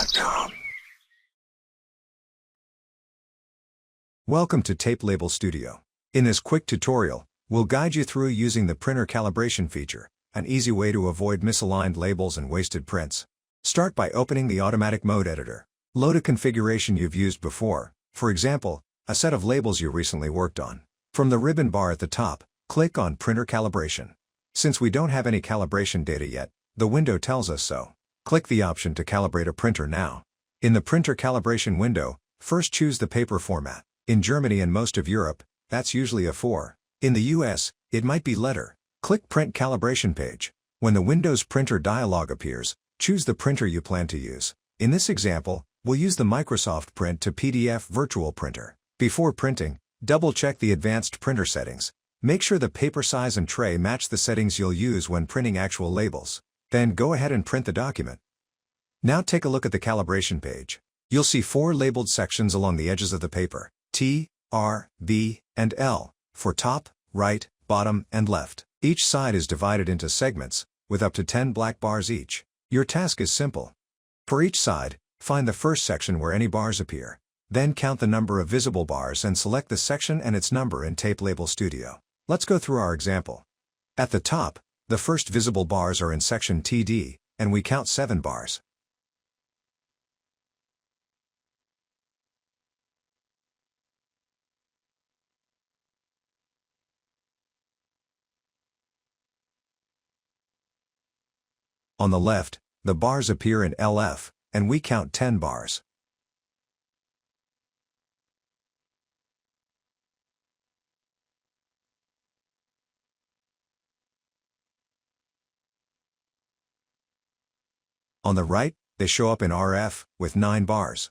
misaligned.com. Welcome to Tape Label Studio. In this quick tutorial, we'll guide you through using the printer calibration feature, an easy way to avoid misaligned labels and wasted prints. Start by opening the automatic mode editor. Load a configuration you've used before, for example, a set of labels you recently worked on. From the ribbon bar at the top, click on Printer Calibration. Since we don't have any calibration data yet, the window tells us so. Click the option to calibrate a printer now. In the printer calibration window, first choose the paper format. In Germany and most of Europe, that's usually A4. In the US, it might be letter. Click Print Calibration page. When the Windows Printer dialog appears, choose the printer you plan to use. In this example, we'll use the Microsoft Print to PDF virtual printer. Before printing, double-check the advanced printer settings. Make sure the paper size and tray match the settings you'll use when printing actual labels. Then go ahead and print the document. Now take a look at the calibration page. You'll see 4 labeled sections along the edges of the paper: T, R, B, and L, for top, right, bottom, and left. Each side is divided into segments, with up to 10 black bars each. Your task is simple. For each side, find the first section where any bars appear. Then count the number of visible bars and select the section and its number in Tape Label Studio. Let's go through our example. At the top, the first visible bars are in section TD, and we count 7 bars. On the left, the bars appear in LF, and we count 10 bars. On the right, they show up in RF, with 9 bars.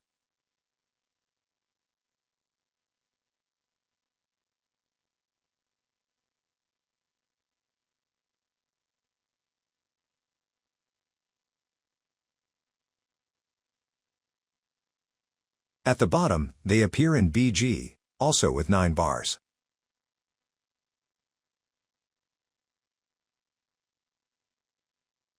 At the bottom, they appear in BG, also with 9 bars.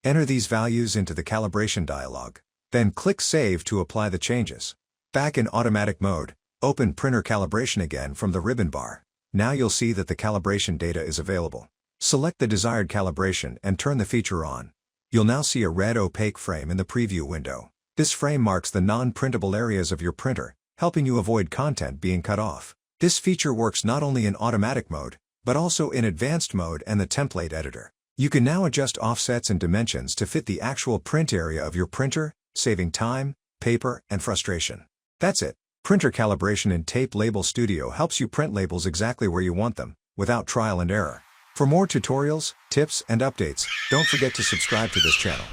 Enter these values into the calibration dialog. Then click Save to apply the changes. Back in automatic mode, open Printer Calibration again from the ribbon bar. Now you'll see that the calibration data is available. Select the desired calibration and turn the feature on. You'll now see a red opaque frame in the preview window. This frame marks the non-printable areas of your printer, helping you avoid content being cut off. This feature works not only in automatic mode, but also in advanced mode and the template editor. You can now adjust offsets and dimensions to fit the actual print area of your printer, saving time, paper, and frustration. That's it. Printer calibration in Tape Label Studio helps you print labels exactly where you want them, without trial and error. For more tutorials, tips, and updates, don't forget to subscribe to this channel.